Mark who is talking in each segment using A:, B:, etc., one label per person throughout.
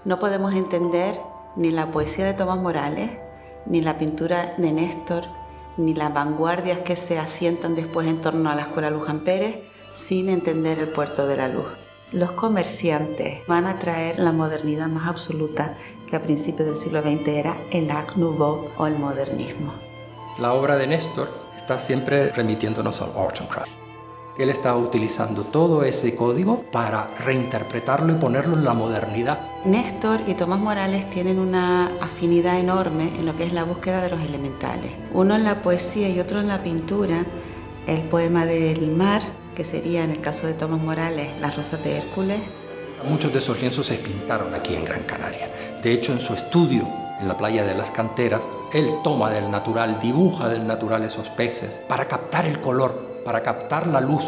A: No podemos entender ni la poesía de Tomás Morales, ni la pintura de Néstor, ni las vanguardias que se asientan después en torno a la Escuela Luján Pérez, sin entender el Puerto de la Luz. Los comerciantes van a traer la modernidad más absoluta, que a principios del siglo XX era el Art Nouveau o el modernismo.
B: La obra de Néstor está siempre remitiéndonos al Arts and Crafts. Él está utilizando todo ese código para reinterpretarlo y ponerlo en la modernidad.
A: Néstor y Tomás Morales tienen una afinidad enorme en lo que es la búsqueda de los elementales. Uno en la poesía y otro en la pintura. El poema del mar, que sería en el caso de Tomás Morales Las rosas de Hércules.
B: Muchos de esos lienzos se pintaron aquí en Gran Canaria. De hecho, en su estudio en la playa de las Canteras, él toma del natural, dibuja del natural esos peces para captar el color, para captar la luz.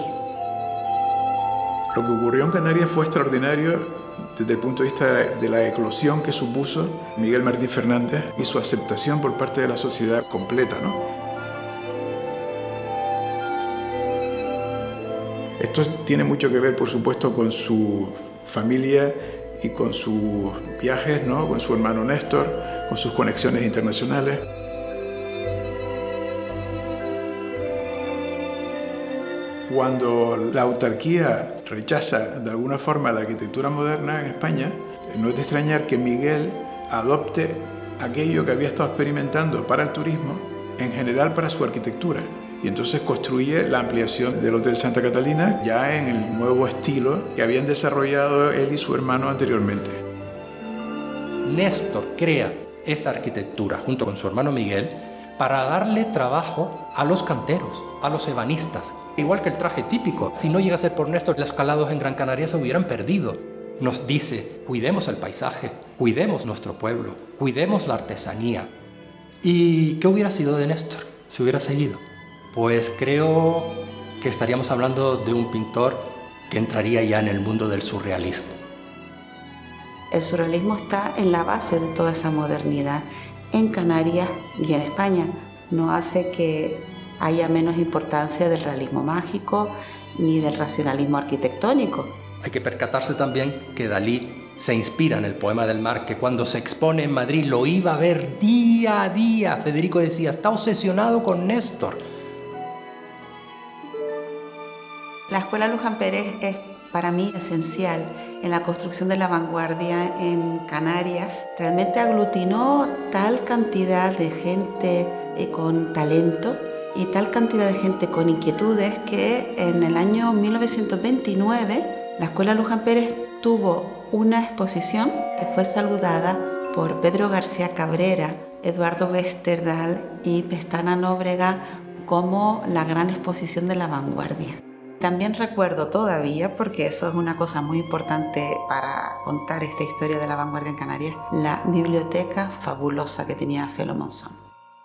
C: Lo que ocurrió en Canarias fue extraordinario desde el punto de vista de la eclosión que supuso Miguel Martín Fernández y su aceptación por parte de la sociedad completa, ¿no? Esto tiene mucho que ver, por supuesto, con su familia y con sus viajes, ¿no? Con su hermano Néstor, con sus conexiones internacionales. Cuando la autarquía rechaza de alguna forma la arquitectura moderna en España, no es de extrañar que Miguel adopte aquello que había estado experimentando para el turismo, en general para su arquitectura. Y entonces construye la ampliación del Hotel Santa Catalina ya en el nuevo estilo que habían desarrollado él y su hermano anteriormente.
B: Néstor crea esa arquitectura junto con su hermano Miguel para darle trabajo a los canteros, a los ebanistas. Igual que el traje típico, si no llega a ser por Néstor, los calados en Gran Canaria se hubieran perdido. Nos dice, cuidemos el paisaje, cuidemos nuestro pueblo, cuidemos la artesanía. ¿Y qué hubiera sido de Néstor si hubiera seguido? Pues creo que estaríamos hablando de un pintor que entraría ya en el mundo del surrealismo.
A: El surrealismo está en la base de toda esa modernidad en Canarias y en España. No hace que haya menos importancia del realismo mágico ni del racionalismo arquitectónico.
B: Hay que percatarse también que Dalí se inspira en el poema del mar, que cuando se expone en Madrid lo iba a ver día a día. Federico decía, está obsesionado con Néstor.
A: La Escuela Luján Pérez es para mí esencial en la construcción de la vanguardia en Canarias. Realmente aglutinó tal cantidad de gente con talento y tal cantidad de gente con inquietudes que en el año 1929 la Escuela Luján Pérez tuvo una exposición que fue saludada por Pedro García Cabrera, Eduardo Westerdal y Pestana Nóbrega como la gran exposición de la vanguardia. También recuerdo todavía, porque eso es una cosa muy importante para contar esta historia de la vanguardia en Canarias, la biblioteca fabulosa que tenía Felo Monzón.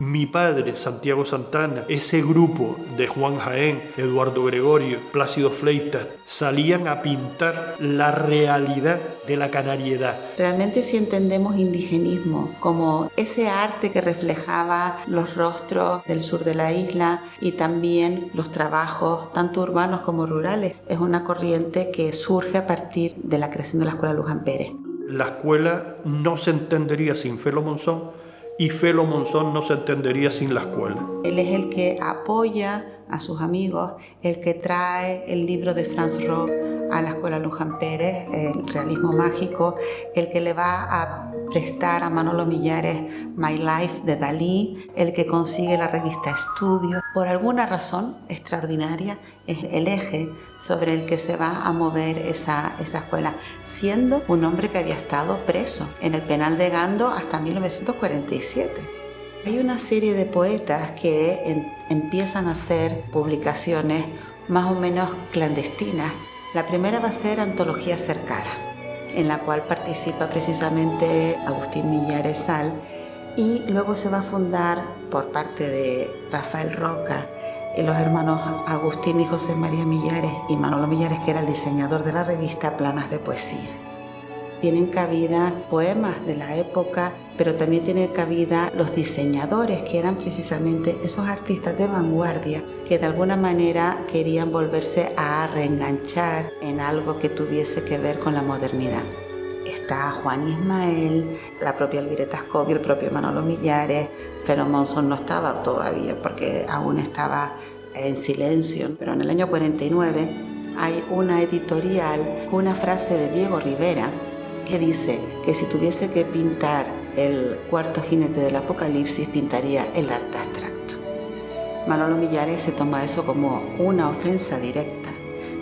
D: Mi padre, Santiago Santana, ese grupo de Juan Jaén, Eduardo Gregorio, Plácido Fleitas, salían a pintar la realidad de la canariedad.
A: Realmente si entendemos indigenismo como ese arte que reflejaba los rostros del sur de la isla y también los trabajos tanto urbanos como rurales, es una corriente que surge a partir de la creación de la Escuela Luján Pérez.
D: La escuela no se entendería sin Felo Monzón y Felo Monzón no se entendería sin la escuela.
A: Él es el que apoya a sus amigos, el que trae el libro de Franz Roh a la Escuela Luján Pérez, el realismo mágico, el que le va a prestar a Manolo Millares My Life de Dalí, el que consigue la revista Estudio. Por alguna razón extraordinaria es el eje sobre el que se va a mover esa escuela, siendo un hombre que había estado preso en el penal de Gando hasta 1947. Hay una serie de poetas que empiezan a hacer publicaciones más o menos clandestinas. La primera va a ser Antología Cercada, en la cual participa precisamente Agustín Millares Sal, y luego se va a fundar por parte de Rafael Roca y los hermanos Agustín y José María Millares y Manolo Millares, que era el diseñador de la revista, Planas de Poesía. Tienen cabida poemas de la época, pero también tienen cabida los diseñadores, que eran precisamente esos artistas de vanguardia que de alguna manera querían volverse a reenganchar en algo que tuviese que ver con la modernidad. está Juan Ismael, la propia Elvira Tascovi, el propio Manolo Millares. Felo Monzón no estaba todavía porque aún estaba en silencio, pero en el año 49 hay una editorial con una frase de Diego Rivera que dice que si tuviese que pintar el cuarto jinete del Apocalipsis, pintaría el arte abstracto. Manolo Millares se toma eso como una ofensa directa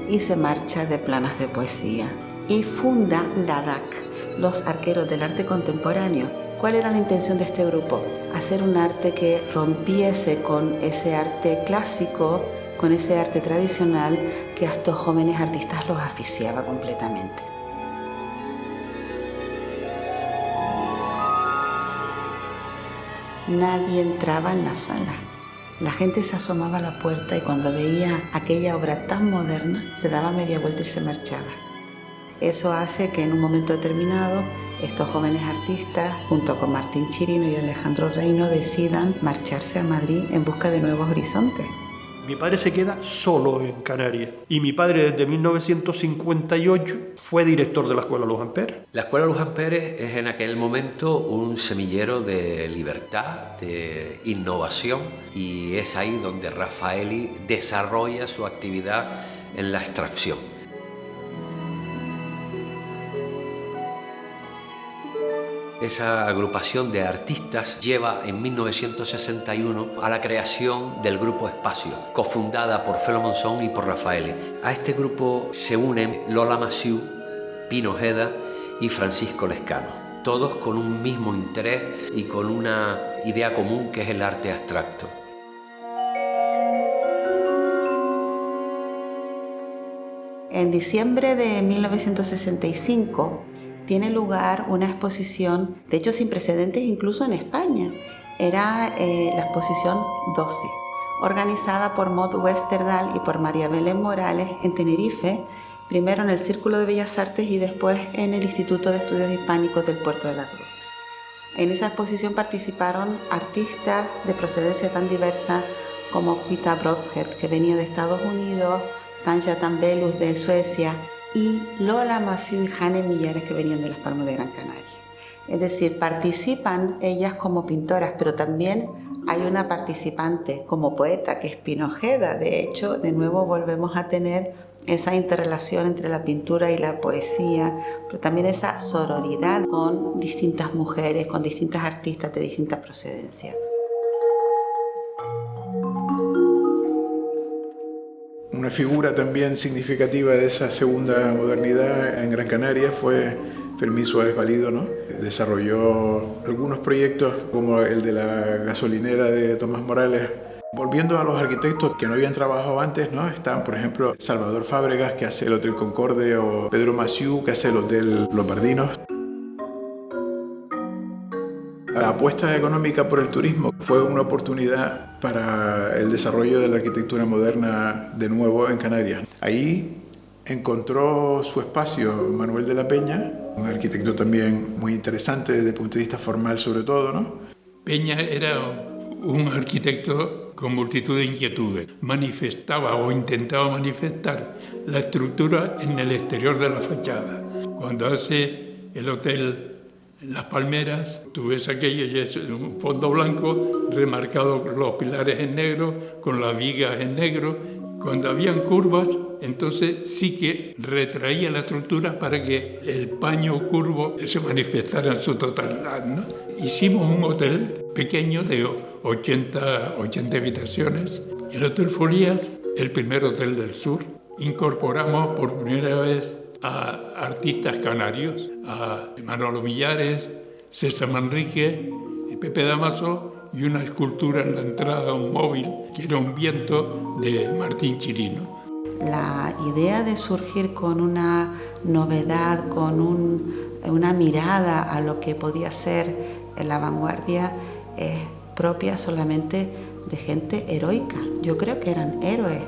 A: y se marcha de Planas de Poesía y funda la DAC, los Arqueros del Arte Contemporáneo. ¿Cuál era la intención de este grupo? Hacer un arte que rompiese con ese arte clásico, con ese arte tradicional que a estos jóvenes artistas los asfixiaba completamente. Nadie entraba en la sala. La gente se asomaba a la puerta y cuando veía aquella obra tan moderna se daba media vuelta y se marchaba. Eso hace que en un momento determinado estos jóvenes artistas, junto con Martín Chirino y Alejandro Reino, decidan marcharse a Madrid en busca de nuevos horizontes.
D: Mi padre se queda solo en Canarias y mi padre desde 1958 fue director de la Escuela Luján Pérez.
E: La Escuela Luján Pérez es en aquel momento un semillero de libertad, de innovación, y es ahí donde Raffaelli desarrolla su actividad en la abstracción. Esa agrupación de artistas lleva en 1961 a la creación del Grupo Espacio, cofundada por Felo Monzón y por Raffaelli. A este grupo se unen Lola Massieu, Pino Ojeda y Francisco Lescano, todos con un mismo interés y con una idea común que es el arte abstracto.
A: En diciembre de 1965 tiene lugar una exposición, de hecho sin precedentes incluso en España. Era la exposición Dosi, organizada por Maud Westerdahl y por María Belén Morales en Tenerife, primero en el Círculo de Bellas Artes y después en el Instituto de Estudios Hispánicos del Puerto de la Cruz. En esa exposición participaron artistas de procedencia tan diversa como Pita Brodshead, que venía de Estados Unidos, Tanja Tambellus de Suecia, y Lola Massieu y Jane Millares, que venían de Las Palmas de Gran Canaria. Es decir, participan ellas como pintoras, pero también hay una participante como poeta, que es Pino Ojeda. De hecho, de nuevo volvemos a tener esa interrelación entre la pintura y la poesía, pero también esa sororidad con distintas mujeres, con distintas artistas de distintas procedencias.
C: Una figura también significativa de esa segunda modernidad en Gran Canaria fue Fermín Suárez Valido, ¿no? Desarrolló algunos proyectos como el de la gasolinera de Tomás Morales. Volviendo a los arquitectos que no habían trabajado antes, ¿no? Están, por ejemplo, Salvador Fábregas, que hace el Hotel Concorde, o Pedro Massieu, que hace el Hotel Los Bardinos. La apuesta económica por el turismo fue una oportunidad para el desarrollo de la arquitectura moderna de nuevo en Canarias. Ahí encontró su espacio Manuel de la Peña, un arquitecto también muy interesante desde el punto de vista formal sobre todo, ¿no?
F: Peña era un arquitecto con multitud de inquietudes. Manifestaba o intentaba manifestar la estructura en el exterior de la fachada. Cuando hace el hotel Las Palmeras, tú ves aquello y es un fondo blanco remarcado con los pilares en negro, con las vigas en negro. Cuando habían curvas, entonces sí que retraía la estructura para que el paño curvo se manifestara en su totalidad, ¿no? Hicimos un hotel pequeño de 80 habitaciones, el Hotel Folías, el primer hotel del sur. Incorporamos por primera vez a artistas canarios, a Manolo Millares, César Manrique, Pepe Damaso y una escultura en la entrada, un móvil, que era un viento de Martín Chirino.
A: La idea de surgir con una novedad, con una mirada a lo que podía ser la vanguardia es propia solamente de gente heroica. Yo creo que eran héroes.